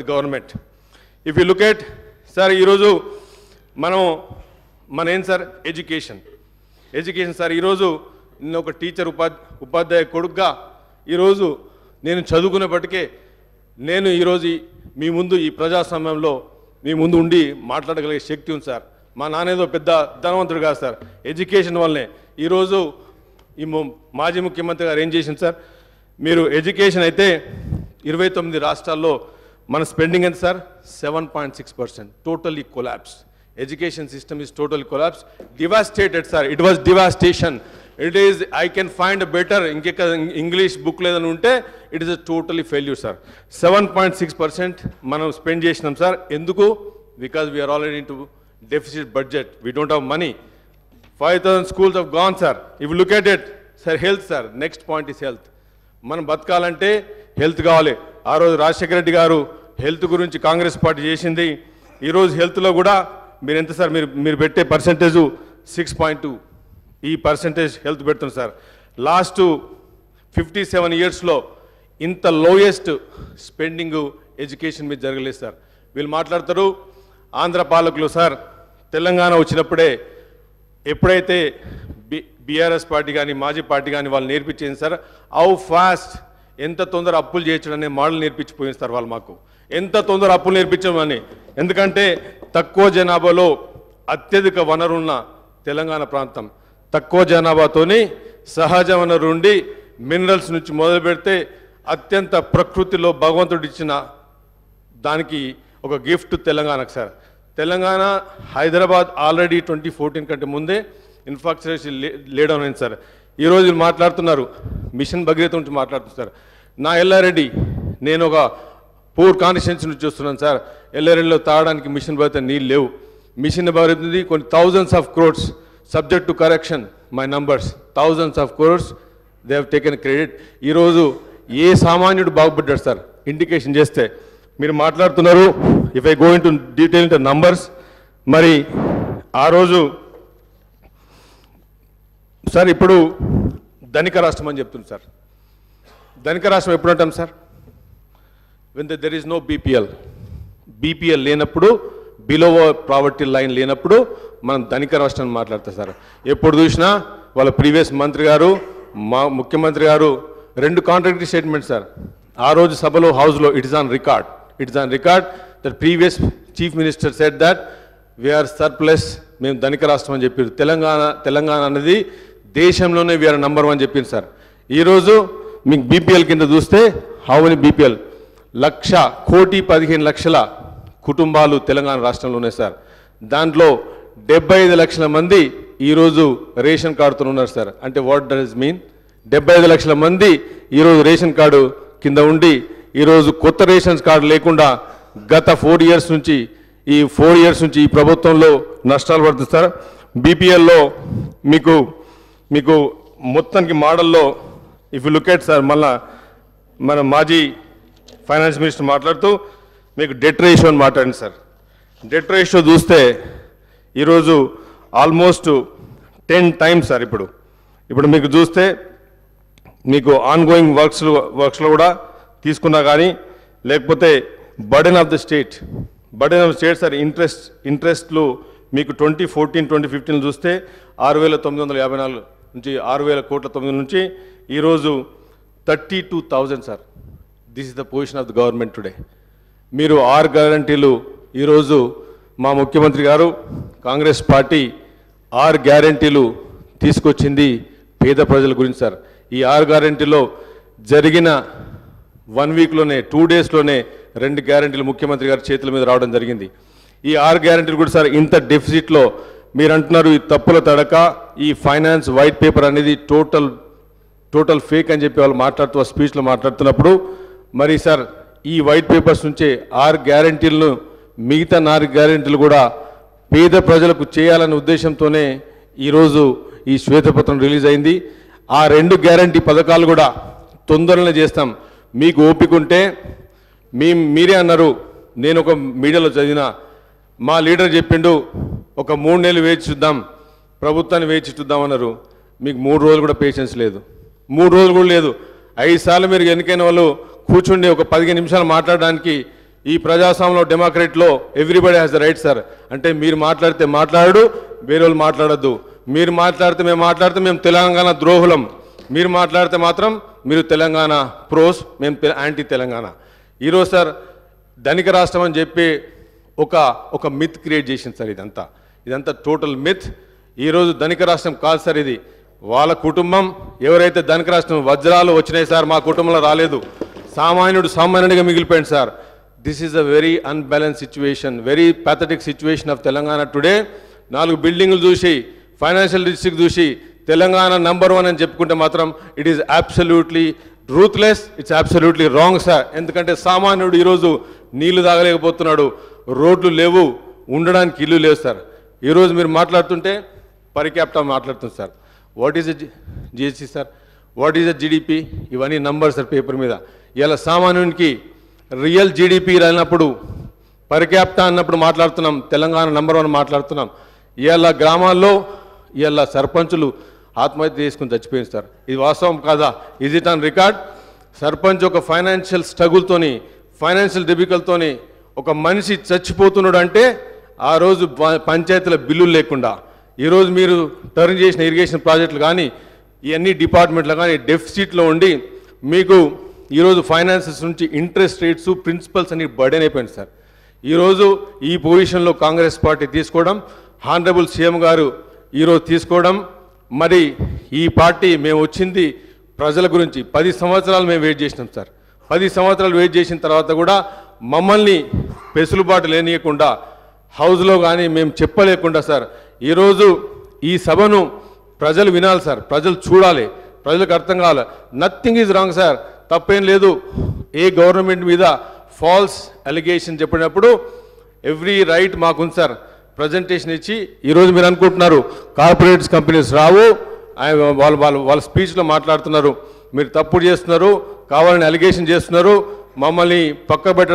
the government. If you look at, sir, ఈరోజు మన ఏం సార్ ఎడ్యుకేషన్ సార్, ఈరోజు నేను ఒక టీచర్ ఉపాధ్యాయ కొడుకుగా ఈరోజు నేను చదువుకునేప్పటికే నేను ఈరోజు మీ ముందు ఈ ప్రజాస్వామ్యంలో మీ ముందు ఉండి మాట్లాడగలిగే శక్తి ఉంది సార్. మా నానేదో పెద్ద ధనవంతుడు కాదు సార్, ఎడ్యుకేషన్ వల్లనే ఈరోజు ఈ మాజీ ముఖ్యమంత్రి గారు ఏం చేసింది సార్, మీరు ఎడ్యుకేషన్ అయితే 29 రాష్ట్రాల్లో మన స్పెండింగ్ ఎంత sir, 7.6%, totally collapse. Education system is totally collapsed, devastated sir. It was devastation. It is, I can find a better English book ledanu unte, it is a totally failure sir. 7.6% manam spend chesinam sir. Enduku? Because we are already into deficit budget, we don't have money. 5,000 schools have gone sir. If you look at it sir, health sir, next point is health. మనం బతకాలంటే health కావాలి. ఆ రోజు రాజశేఖర రెడ్డి గారు health గురించి Congress party చేసింది. ఈరోజు హెల్త్లో కూడా మీరు ఎంత సార్, మీరు పెట్టే పర్సెంటేజ్ 6.2, ఈ పర్సెంటేజ్ హెల్త్ పెడుతుంది సార్. లాస్ట్ 57 ఇయర్స్లో ఇంత లోయెస్ట్ స్పెండింగ్ ఎడ్యుకేషన్ మీద జరగలేదు సార్. వీళ్ళు మాట్లాడతారు ఆంధ్ర పాలకులు సార్, తెలంగాణ వచ్చినప్పుడే ఎప్పుడైతే బీఆర్ఎస్ పార్టీ కానీ మాజీ పార్టీ కానీ వాళ్ళు నేర్పించింది సార్, హౌ ఫాస్ట్, ఎంత తొందర అప్పులు చేయడం అనే మోడల్ నేర్పించిపోయింది సార్ వాళ్ళు మాకు. ఎంత తొందర అప్పులు నేర్పించమని, ఎందుకంటే తక్కువ జనాభాలో అత్యధిక వనరున్న తెలంగాణ ప్రాంతం, తక్కువ జనాభాతోని సహజ వనరు ఉండి మినరల్స్ నుంచి మొదలు పెడితే అత్యంత ప్రకృతిలో భగవంతుడు ఇచ్చిన దానికి ఒక గిఫ్ట్ తెలంగాణకు సార్. తెలంగాణ హైదరాబాద్ ఆల్రెడీ 2014 కంటే ముందే ఇన్ఫ్రాస్ట్రక్చర్ లేడౌన్ అయింది సార్. ఈరోజు మాట్లాడుతున్నారు మిషన్ భగీరథ నుంచి మాట్లాడుతున్నారు. నా ఎల్లారెడ్డి, నేను ఒక పూర్ కాన్స్టిట్యున్సీ నుంచి చూస్తున్నాను సార్. ఎల్లారెడ్డిలో తాగడానికి మిషన్ భగీరథ నీళ్ళు లేవు. మిషన్ భగీరథ కొన్ని thousands of crores, subject to correction my numbers, thousands of crores they have taken credit. ఈరోజు ఏ సామాన్యుడు బాగుపడ్డాడు సార్ ఇండికేషన్ చేస్తే. మీరు మాట్లాడుతున్నారు, if I go in to detail into numbers, మరి ఆ రోజు సార్ ఇప్పుడు ధనిక రాష్ట్రం అని చెప్తుంది సార్. ధనిక రాష్ట్రం ఎప్పుడు అంటాం sir, when there is no BPL లేనప్పుడు, బిలో ప్రావర్టీ లైన్ లేనప్పుడు మనం ధనిక రాష్ట్రం మాట్లాడతాం సార్. ఎప్పుడు చూసినా వాళ్ళ ప్రీవియస్ మంత్రి గారు, మా ముఖ్యమంత్రి గారు 2 కాంట్రాక్టరీ స్టేట్మెంట్ సార్. ఆ రోజు సభలో హౌస్లో it is on record that previous chief minister said that we are surplus, మేము ధనిక రాష్ట్రం అని చెప్పారు. తెలంగాణ అనేది దేశంలోనే వీఆర్ నంబర్ 1 చెప్పింది సార్. ఈరోజు మీకు బీపీఎల్ కింద చూస్తే హౌ మెనీ బీపీఎల్, 1,15,00,000 కుటుంబాలు తెలంగాణ రాష్ట్రంలో ఉన్నాయి సార్. దాంట్లో 75 లక్షల మంది ఈరోజు రేషన్ కార్డుతో ఉన్నారు సార్. అంటే వాట్ డస్ మీన్, 75 లక్షల మంది ఈరోజు రేషన్ కార్డు కింద ఉండి ఈరోజు కొత్త రేషన్ కార్డు లేకుండా గత 4 ఇయర్స్ నుంచి ఈ ప్రభుత్వంలో నష్టాలు పడుతుంది సార్. బీపీఎల్లో మీకు మొత్తానికి మోడల్లో if you look at sir, మళ్ళా మన మాజీ ఫైనాన్స్ మినిస్టర్ మాట్లాడుతూ మీకు డెట్ రేషియో అని మాట్లాడండి సార్. డెట్ రేషియో చూస్తే ఈరోజు ఆల్మోస్ట్ 10 టైమ్స్ సార్. ఇప్పుడు మీకు చూస్తే మీకు ఆన్గోయింగ్ వర్క్స్లో కూడా తీసుకున్నా కానీ, లేకపోతే burden of the state sir, ఇంట్రెస్ట్లు మీకు 2014-2015 చూస్తే 6,954 నుంచి 6,000 నుంచి ఈరోజు 32,000 సార్. This is the position of the government today. మీరు 6 గ్యారంటీలు ఈరోజు మా ముఖ్యమంత్రి గారు కాంగ్రెస్ పార్టీ 6 గ్యారంటీలు తీసుకొచ్చింది పేద ప్రజల గురించి సార్. ఈ 6 గ్యారంటీలో జరిగిన 1 వీక్లోనే 2 డేస్లోనే 2 గ్యారంటీలు ముఖ్యమంత్రి గారి చేతుల మీద రావడం జరిగింది. ఈ 6 గ్యారంటీలు కూడా సార్ ఇంత డెఫిసిట్లో మీరు అంటున్నారు ఈ తప్పుల తడక, ఈ ఫైనాన్స్ వైట్ పేపర్ అనేది టోటల్ ఫేక్ అని చెప్పి వాళ్ళు మాట్లాడుతూ స్పీచ్లో మాట్లాడుతున్నప్పుడు, మరి సార్ ఈ వైట్ పేపర్స్ నుంచే 6 గ్యారంటీలను, మిగతా 4 గ్యారంటీలు కూడా పేద ప్రజలకు చేయాలనే ఉద్దేశంతోనే ఈరోజు ఈ శ్వేతపత్రం రిలీజ్ అయింది. ఆ 2 గ్యారంటీ పథకాలు కూడా తొందరనే చేస్తాం. మీకు ఓపిక ఉంటే మీరే అన్నారు, నేను ఒక మీడియాలో చదివిన, మా లీడర్ చెప్పిండు ఒక 3 నెలలు వేచి చూద్దాం, ప్రభుత్వాన్ని వేచి చూద్దాం అన్నారు. మీకు 3 రోజులు కూడా పేషెన్స్ లేదు, 3 రోజులు కూడా లేదు. 5 సార్లు మీరు ఎన్నికైన వాళ్ళు కూర్చుండి ఒక 15 నిమిషాలు మాట్లాడడానికి ఈ ప్రజాస్వామ్యంలో డెమోక్రసీలో everybody has the right sir. అంటే మీరు మాట్లాడితే మాట్లాడు, వేరే వాళ్ళు మాట్లాడద్దు. మీరు మాట్లాడితే మేము తెలంగాణ ద్రోహులం, మీరు మాట్లాడితే మాత్రం మీరు తెలంగాణ ప్రోస్, మేము యాంటీ తెలంగాణ. ఈరోజు సార్ ధనిక రాష్ట్రం అని చెప్పి ఒక మిత్ క్రియేట్ చేసింది సార్. ఇదంతా టోటల్ మిత్. ఈరోజు ధనిక రాష్ట్రం కాదు సార్ ఇది. వాళ్ళ కుటుంబం ఎవరైతే ధనిక రాష్ట్రం వజ్రాలు వచ్చినాయి సార్, మా కుటుంబంలో రాలేదు. సామాన్యుడిగా మిగిలిపోయింది sir. This is a very unbalance situation, very pathetic situation of Telangana today. 4 బిల్డింగ్లు చూసి, ఫైనాన్షియల్ డిస్ట్రిక్ట్ చూసి తెలంగాణ నంబర్ 1 అని చెప్పుకుంటే మాత్రం it is absolutely ruthless, it's absolutely wrong sir. ఎందుకంటే సామాన్యుడు ఈరోజు నీళ్లు తాగలేకపోతున్నాడు, రోడ్లు లేవు, ఉండడానికి ఇల్లు లేవు సార్. ఈరోజు మీరు మాట్లాడుతుంటే పర్ క్యాపిటా మాట్లాడుతుంది sir. What is GST sir, what is GDP, ఇవన్నీ నంబర్స్ సార్ పేపర్ మీద. ఇలా సామాన్యునికి రియల్ జీడిపి రానప్పుడు పర్ క్యాపిటా అన్నప్పుడు మాట్లాడుతున్నాం, తెలంగాణ నంబర్ 1 మాట్లాడుతున్నాం. ఇవాళ గ్రామాల్లో ఇవాళ సర్పంచులు ఆత్మహత్య చేసుకుని చచ్చిపోయింది సార్. ఇది వాస్తవం కాదా? Is it on record? Sarpanch ఒక ఫైనాన్షియల్ స్ట్రగుల్తోని, ఫైనాన్షియల్ డిఫికల్ట్తోని ఒక మనిషి చచ్చిపోతున్నాడు అంటే ఆ రోజు పంచాయతీల బిల్లులు లేకుండా, ఈరోజు మీరు టర్న్ చేసిన ఇరిగేషన్ ప్రాజెక్టులు కానీ ఇవన్నీ డిపార్ట్మెంట్లు కానీ డెఫిసిట్లో ఉండి మీకు ఈరోజు ఫైనాన్సెస్ నుంచి ఇంట్రెస్ట్ రేట్స్, ప్రిన్సిపల్స్ అన్ని బర్డెన్ అయిపోయింది సార్. ఈరోజు ఈ పొజిషన్లో కాంగ్రెస్ పార్టీ తీసుకోవడం, హానరబుల్ సీఎం గారు ఈరోజు తీసుకోవడం, మరి ఈ పార్టీ మేము వచ్చింది ప్రజల గురించి 10 సంవత్సరాలు మేము వెయిట్ చేసినాం సార్. 10 సంవత్సరాలు వెయిట్ చేసిన తర్వాత కూడా మమ్మల్ని పెసులుబాటు లేనియకుండా హౌస్లో కానీ మేము చెప్పలేకుండా సార్, ఈరోజు ఈ సభను ప్రజలు వినాలి సార్, ప్రజలు చూడాలి, ప్రజలకు అర్థం కావాలి. నథింగ్ ఈజ్ రాంగ్ సార్, తప్పేం లేదు. ఏ గవర్నమెంట్ మీద ఫాల్స్ అలిగేషన్ చెప్పినప్పుడు ఎవ్రీ రైట్ మాకుంది సార్ ప్రజెంటేషన్ ఇచ్చి. ఈరోజు మీరు అనుకుంటున్నారు కార్పొరేట్స్ కంపెనీస్ రావు, వాళ్ళ స్పీచ్లో మాట్లాడుతున్నారు, మీరు తప్పుడు చేస్తున్నారు, కావాలని అలిగేషన్ చేస్తున్నారు, మమ్మల్ని పక్కబెట్ట